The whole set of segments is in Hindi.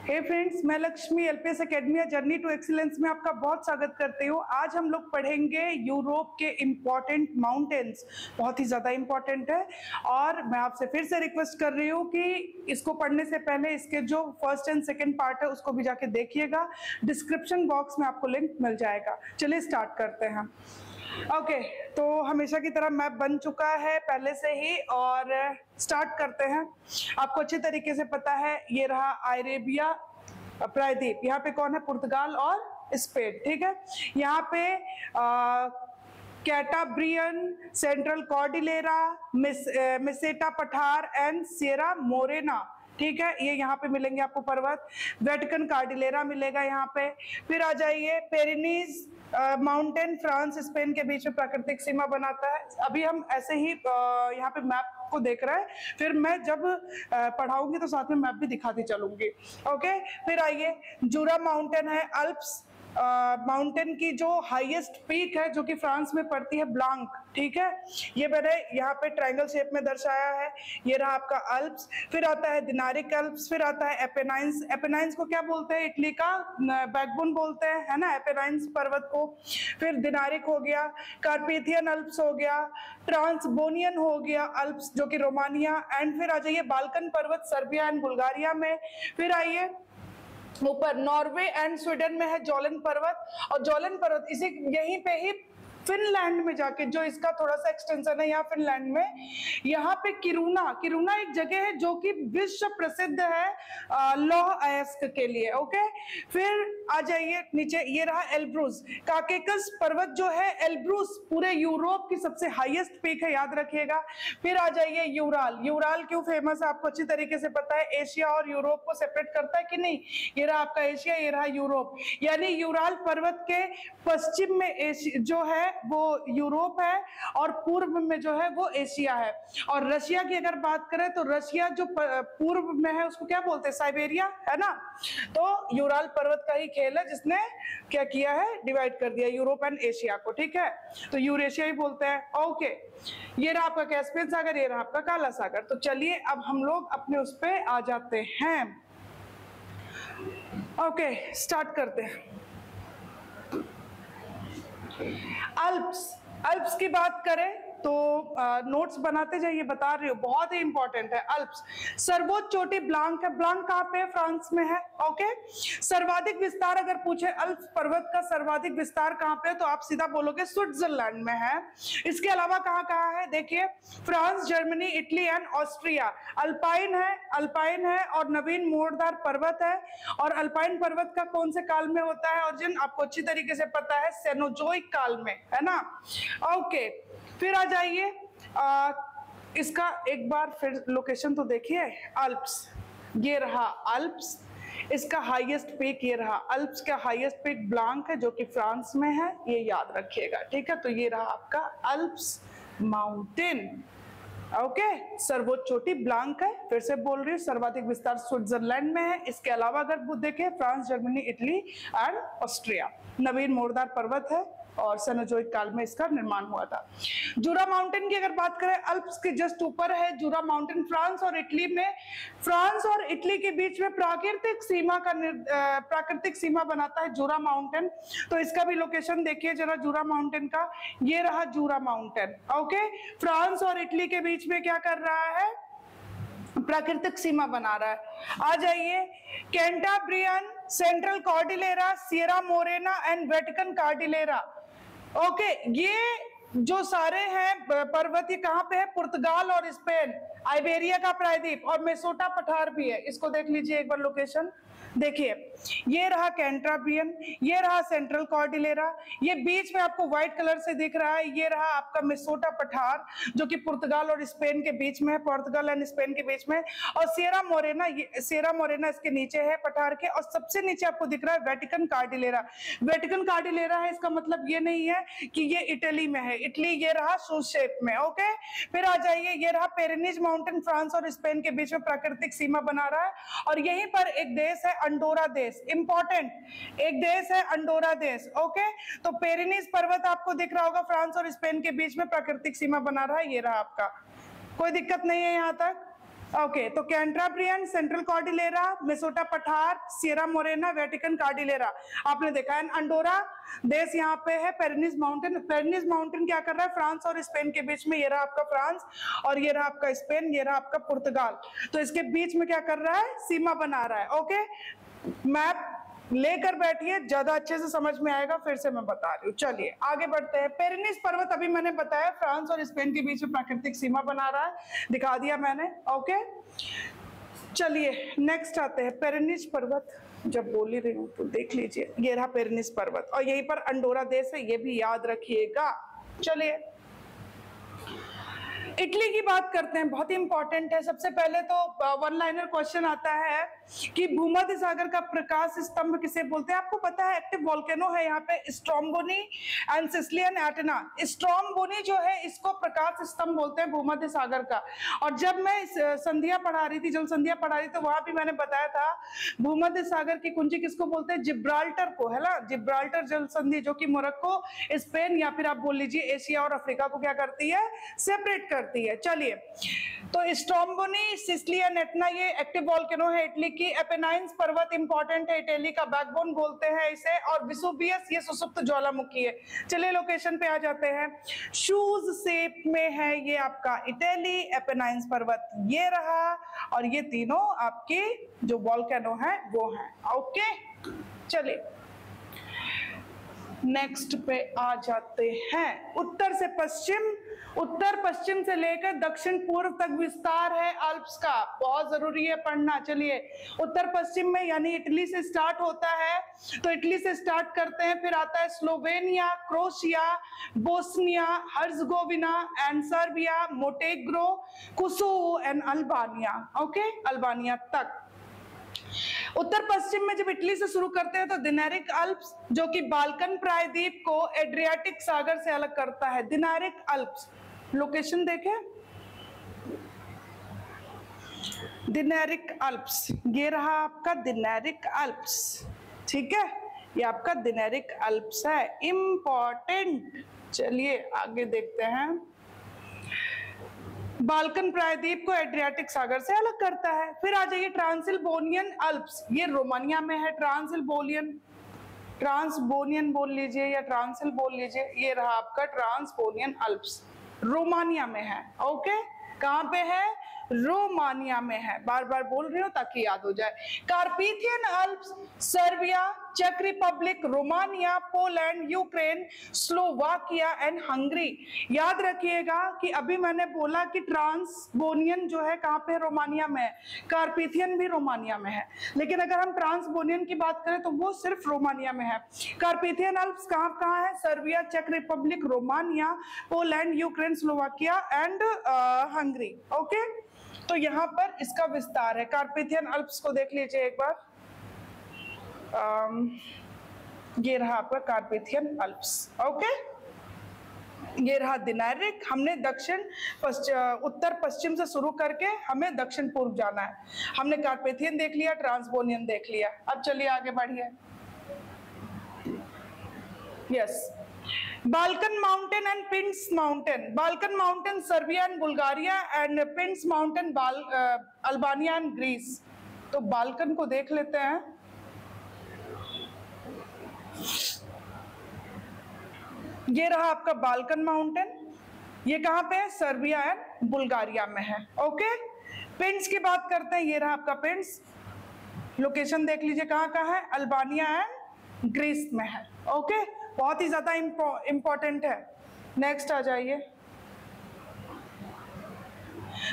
हे फ्रेंड्स, मैं Lakshmi LPS academy journey to excellence में आपका बहुत स्वागत करती हूँ। आज हम लोग पढ़ेंगे यूरोप के इम्पोर्टेंट माउंटेन्स, बहुत ही ज़्यादा इम्पोर्टेंट है। और मैं आपसे फिर से रिक्वेस्ट कर रही हूँ कि इसको पढ़ने से पहले इसके जो फर्स्ट एंड सेकेंड पार्ट है उसको भी जाके देखिएगा। डिस्क्रिप्शन बॉक्स में आपको लिंक मिल जाएगा। चलिए स्टार्ट करते हैं। ओके, तो हमेशा की तरह मैप बन चुका है पहले से ही और स्टार्ट करते हैं। आपको अच्छे तरीके से पता है, ये रहा आइरेबिया प्रायद्वीप। यहाँ पे कौन है? पुर्तगाल और स्पेन। ठीक है, यहाँ पे कैटाब्रियन, सेंट्रल कॉर्डिलेरा, मेसेटा पठार एंड सियरा मोरेना। ठीक है, ये यहाँ पे मिलेंगे आपको पर्वत। वेटिकन कार्डिलेरा मिलेगा यहाँ पे। फिर आ जाइए पेरिनीज माउंटेन, फ्रांस स्पेन के बीच में प्राकृतिक सीमा बनाता है। अभी हम ऐसे ही यहाँ पे मैप को देख रहे हैं, फिर मैं जब पढ़ाऊंगी तो साथ में मैप भी दिखाती चलूंगी। ओके, फिर आइए जूरा माउंटेन है, अल्प्स माउंटेन की जो हाईएस्ट पीक है जो कि फ्रांस में पड़ती है, ब्लांक। ठीक है, ये मैंने यहाँ पे ट्रायंगल शेप में दर्शाया है। ये रहा आपका अल्प्स। फिर आता है दिनारिक अल्प्स, फिर आता है एपेनाइंस। एपेनाइंस को क्या बोलते हैं? इटली का बैकबोन बोलते हैं, है ना, एपेनाइंस पर्वत को। फिर दिनारिक हो गया, कार्पेथियन अल्प्स हो गया, ट्रांसबोनियन हो गया अल्प्स जो कि रोमानिया। एंड फिर आ जाइए बाल्कन पर्वत, सर्बिया एंड बुल्गारिया में। फिर आइए ऊपर नॉर्वे एंड स्वीडन में है जोलन पर्वत। और जोलन पर्वत इसी यहीं पे ही फिनलैंड में जाके, जो इसका थोड़ा सा एक्सटेंशन है यहाँ फिनलैंड में, यहाँ पे किरुना एक जगह है जो कि विश्व प्रसिद्ध है लौह अयस्क के लिए। ओके, फिर आ जाइए नीचे, ये रहा एल्ब्रूस। काकेकस पर्वत जो है, एल्ब्रूस पूरे यूरोप की सबसे हाईएस्ट पीक है, याद रखिएगा। फिर आ जाइए यूराल। यूराल क्यों फेमस है आपको अच्छी तरीके से पता है, एशिया और यूरोप को सेपरेट करता है कि नहीं। ये रहा आपका एशिया, ये रहा यूरोप। यानी यूराल पर्वत के पश्चिम में जो है वो यूरोप है और पूर्व में जो है वो एशिया है। और रशिया की अगर बात करें तो रशिया जो पूर्व में है उसको क्या बोलते हैं? साइबेरिया, है ना। तो यूराल पर्वत का ही खेल है जिसने क्या किया है? डिवाइड कर दिया यूरोप एंड एशिया को। ठीक है, तो यूरेशिया ही बोलते हैं। ओके, ये रहा आपका कैस्पियन सागर, ये रहा आपका काला सागर। तो चलिए अब हम लोग अपने उस पे आ जाते हैं। ओके, स्टार्ट करते हैं। अल्प्स की बात करें तो नोट्स बनाते जाइए, बता रही हूँ, बहुत ही इंपॉर्टेंट है। अल्प्स सर्वोच्च चोटी ब्लांक है। ब्लांक कहाँ पे है? फ्रांस में है। ओके, सर्वाधिक विस्तार अगर पूछे अल्प्स पर्वत का सर्वाधिक विस्तार कहाँ पे है तो आप सीधा बोलोगे स्विट्जरलैंड में है। इसके अलावा कहाँ कहाँ है? देखिए, France, Germany, Italy and Austria. Alpine है और नवीन मोड़दार पर्वत है। और अल्पाइन पर्वत का कौन से काल में होता है? और जिन आपको अच्छी तरीके से पता है, सेनोजोइक काल में, है ना। ओके, फिर आ जाइए इसका एक बार फिर लोकेशन तो देखिए। अल्प्स, ये रहा अल्प्स। इसका हाईएस्ट पीक ये रहा। अल्प्स का हाईएस्ट पीक ब्लांक है जो कि फ्रांस में है, ये याद रखिएगा। ठीक है, तो ये रहा आपका अल्प्स माउंटेन। ओके, सर्वोच्च चोटी ब्लांक है, फिर से बोल रही हूँ, सर्वाधिक विस्तार स्विट्जरलैंड में है। इसके अलावा अगर देखें, France, Germany, Italy and Austria. नवीन मोड़दार पर्वत है और सेनोजोइक काल में इसका निर्माण हुआ था। जूरा माउंटेन की अगर बात करें, अल्प्स के जस्ट ऊपर है जूरा माउंटेन। फ्रांस और इटली के बीच में प्राकृतिक सीमा बनाता है जूरा माउंटेन। तो इसका भी लोकेशन देखिए जरा, जूरा माउंटेन का। ये रहा जूरा माउंटेन। ओके, फ्रांस और इटली के बीच में क्या कर रहा है? प्राकृतिक सीमा बना रहा है। आ जाइए, Cantabrian, central cordillera, Sierra Morena and Vatican cordillera. Okay, ये जो सारे हैं पर्वत, ये कहाँ पे है? पुर्तगाल और स्पेन, आइबेरिया का प्रायद्वीप और मेसोटा पठार भी है। इसको देख लीजिए एक बार लोकेशन। देखिए, ये रहा कैंटाब्रियन, ये रहा सेंट्रल कॉर्डिलेरा, ये बीच में आपको व्हाइट कलर से दिख रहा है, ये रहा आपका मेसोटा पठार जो कि पुर्तगाल और स्पेन के बीच में है, पोर्तुगल एंड स्पेन के बीच में। और सियरा मोरेना इसके नीचे है पठार के। और सबसे नीचे आपको दिख रहा है वेटिकन कार्डिलेरा। वेटिकन कार्डिलेरा है, इसका मतलब ये नहीं है कि ये इटली में है। इटली ये रहा शूज शेप में। ओके, फिर आ जाइए, ये रहा पेरिनीज माउंटेन, फ्रांस और स्पेन के बीच में प्राकृतिक सीमा बना रहा है। और यहीं पर एक देश है अंडोरा देश, इंपॉर्टेंट एक देश है अंडोरा देश। ओके, तो पेरिनीज पर्वत आपको दिख रहा होगा, फ्रांस और स्पेन के बीच में प्राकृतिक सीमा बना रहा है। ये रहा आपका, कोई दिक्कत नहीं है यहाँ तक। ओके, तो कैंटाब्रियन, सेंट्रल कॉर्डिलेरा, मिसोटा पठार, सियरा मोरेना, वेटिकन कॉर्डिलेरा आपने देखा है। अंडोरा देश यहाँ पे है, पेरिनीज माउंटेन। पेरिनीज माउंटेन क्या कर रहा है, फ्रांस और स्पेन के बीच में। ये रहा आपका फ्रांस और ये रहा आपका स्पेन, ये रहा आपका पुर्तगाल। तो इसके बीच में क्या कर रहा है, सीमा बना रहा है। ओके, मैप लेकर बैठिए, ज्यादा अच्छे से समझ में आएगा। फिर से मैं बता रही हूँ, चलिए आगे बढ़ते हैं। पेरिनीज पर्वत अभी मैंने बताया फ्रांस और स्पेन के बीच में प्राकृतिक सीमा बना रहा है, दिखा दिया मैंने। ओके, चलिए नेक्स्ट आते हैं। पेरिनीज पर्वत जब बोल ही रही हूँ तो देख लीजिए, ये रहा पेरिनीज पर्वत और यहीं पर अंडोरा देश है, ये भी याद रखिएगा। चलिए इटली की बात करते हैं, बहुत ही इंपॉर्टेंट है। सबसे पहले तो वन लाइनर क्वेश्चन आता है कि भूमध्य सागर का प्रकाश स्तंभ किसे बोलते हैं। आपको पता है एक्टिव वोल्केनो है यहाँ पे, स्ट्रोम्बोनी एंड सिसिलियन एटेना। स्ट्रोम्बोनी जो है इसको प्रकाश स्तंभ बोलते हैं भूमध्य सागर का। और जब मैं संधिया पढ़ा रही थी, जल संधिया पढ़ा रही थी, तो वहां भी मैंने बताया था भूमध्य सागर की कुंजी किसको बोलते हैं, जिब्राल्टर को, है ना। जिब्राल्टर जल संधि जो कि मोरक्को, स्पेन या फिर आप बोल लीजिए एशिया और अफ्रीका को क्या करती है, सेपरेट करती है। चलिए, तो स्ट्रोम्बोनी, सिसिलियन एटना ये एक्टिव वोल्केनो है इटली की। एपेनाइन्स पर्वत इंपॉर्टेंट है, इटली का बैकबोन बोलते हैं इसे। और वेसुवियस ये सुसुप्त ज्वालामुखी है। चलिए लोकेशन पे आ जाते हैं। शूज शेप में है ये आपका इटली, एपेनाइन्स पर्वत ये रहा और ये तीनों आपके जो वोल्केनो है वो है। ओके, चलिए नेक्स्ट पे आ जाते हैं। उत्तर से पश्चिम, उत्तर पश्चिम से लेकर दक्षिण पूर्व तक विस्तार है अल्प्स का, बहुत जरूरी है पढ़ना। चलिए उत्तर पश्चिम में यानी इटली से स्टार्ट होता है, तो इटली से स्टार्ट करते हैं, फिर आता है Slovenia, Croatia, Bosnia, Herzegovina and Serbia, Montenegro, Kosovo and Albania. Okay, Albania तक। उत्तर पश्चिम में जब इटली से शुरू करते हैं तो दिनारिक अल्प्स जो कि बाल्कन प्रायद्वीप को एड्रियाटिक सागर से अलग करता है। दिनारिक अल्प्स लोकेशन देखें, दिनारिक अल्प्स ये रहा आपका दिनारिक अल्प्स, ठीक है, ये आपका दिनारिक अल्प्स है, इंपॉर्टेंट। चलिए आगे देखते हैं। बाल्कन प्रायद्वीप को एड्रियाटिक सागर से अलग करता है। फिर आ जाइए ट्रांसिल्वेनियन अल्प्स, ये रोमानिया में है। ट्रांसबोनियन बोल लीजिए या ट्रांसिल बोल लीजिए, ये रहा आपका ट्रांसबोनियन अल्प्स, रोमानिया में है। ओके, कहां पे है, रोमानिया में है। बार बार बोल रही हूँ ताकि याद हो जाए। कार्पेथियन अल्प्स सर्बिया, चेक Republic, Romania, Poland, Ukraine, Slovakia and Hungary. याद रखिएगा कि अभी मैंने बोला कि ट्रांसबोनियन जो है कहाँ पे, रोमानिया में है। कार्पेथियन भी रोमानिया में है, लेकिन अगर हम ट्रांसबोनियन की बात करें तो वो सिर्फ रोमानिया में है। कार्पेथियन अल्प्स कहाँ कहाँ है, सर्बिया, चेक Republic, Romania, Poland, Ukraine, Slovakia and Hungary. Okay, तो यहाँ पर इसका विस्तार है। कार्पेथियन अल्प्स को देख लीजिए एक बार, ये रहा आपका कार्पेथियन अल्प्स। ओके, ये रहा दिनारिक। हमने उत्तर पश्चिम से शुरू करके हमें दक्षिण पूर्व जाना है। हमने कार्पेथियन देख लिया, ट्रांसबोनियन देख लिया। अब चलिए आगे बढ़िए। Yes, Balkan mountain and Pindus mountain. Balkan mountain Serbia and Bulgaria and Pindus mountain Albania and Greece. तो बाल्कन को देख लेते हैं। ये रहा आपका बाल्कन माउंटेन, ये कहां पे है, सर्बिया एंड बुल्गारिया में है। ओके, पिंड्स की बात करते हैं, ये रहा आपका पिंड्स, लोकेशन देख लीजिए कहां कहां है, अल्बानिया एंड ग्रीस में है। ओके, बहुत ही ज्यादा इंपॉर्टेंट है। नेक्स्ट आ जाइए।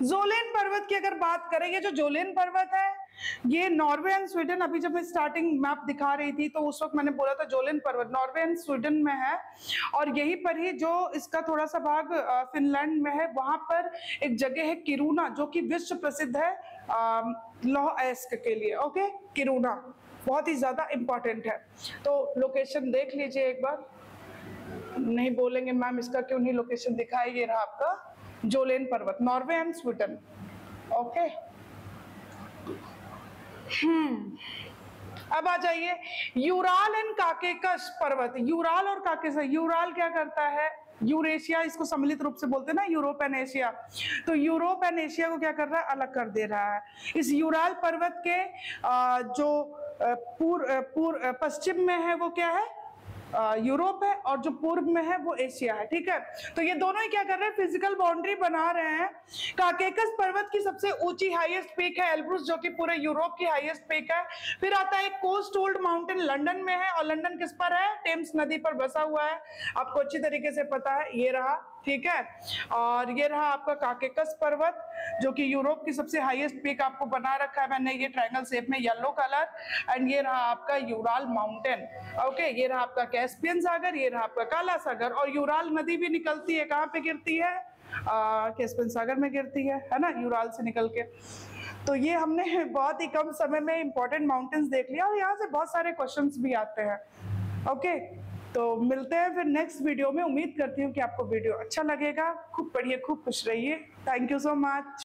जोलेन पर्वत की अगर बात करें, ये जो जोलेन पर्वत है ये नॉर्वे एंड स्वीडन, अभी जब मैं स्टार्टिंग मैप दिखा रही थी तो उस वक्त मैंने बोला था जोलेन पर्वत नॉर्वे एंड स्वीडन में है। और यहीं पर ही जो इसका थोड़ा सा भाग फिनलैंड में है, वहां पर एक जगह है किरूना जो कि विश्व प्रसिद्ध है लौह अयस्क के लिए। ओके, किरूना बहुत ही ज्यादा इंपॉर्टेंट है। तो लोकेशन देख लीजिए एक बार, नहीं बोलेंगे मैम इसका क्यों नहीं लोकेशन दिखाई, ये रहा आपका जोलेन पर्वत, नॉर्वे एंड स्वीडन। ओके, अब आ जाइए यूराल एंड काकेकस पर्वत। यूराल और काकेकस, यूराल क्या करता है, यूरेशिया इसको सम्मिलित रूप से बोलते हैं ना, यूरोप एंड एशिया। तो यूरोप एंड एशिया को क्या कर रहा है, अलग कर दे रहा है। इस यूराल पर्वत के जो पश्चिम में है वो क्या है, यूरोप है, और जो पूर्व में है वो एशिया है। ठीक है, तो ये दोनों ही क्या कर रहे हैं, फिजिकल बाउंड्री बना रहे हैं। काकेकस पर्वत की सबसे ऊंची हाईएस्ट पीक है एल्ब्रुस, जो कि पूरे यूरोप की हाईएस्ट पीक है। फिर आता है कोस्टोल्ड माउंटेन, लंदन में है, और लंदन किस पर है, टेम्स नदी पर बसा हुआ है, आपको अच्छी तरीके से पता है, ये रहा। ठीक है, और ये रहा आपका काकेकस पर्वत, जो कि यूरोप की सबसे हाईएस्ट पीक आपको बना रखा है मैंने ये ट्रायंगल शेप में येलो कलर। एंड ये रहा आपका यूराल माउंटेन। ओके, ये रहा आपका कैस्पियन सागर, ये रहा आपका काला सागर, और यूराल नदी भी निकलती है, कहाँ पे गिरती है, कैस्पियन सागर में गिरती है ना, यूराल से निकल के। तो ये हमने बहुत ही कम समय में इंपॉर्टेंट माउंटेन्स देख लिया, और यहाँ से बहुत सारे क्वेश्चंस भी आते हैं। ओके, तो मिलते हैं फिर नेक्स्ट वीडियो में। उम्मीद करती हूँ कि आपको वीडियो अच्छा लगेगा। खूब पढ़िए, खूब खुश रहिए। Thank you so much.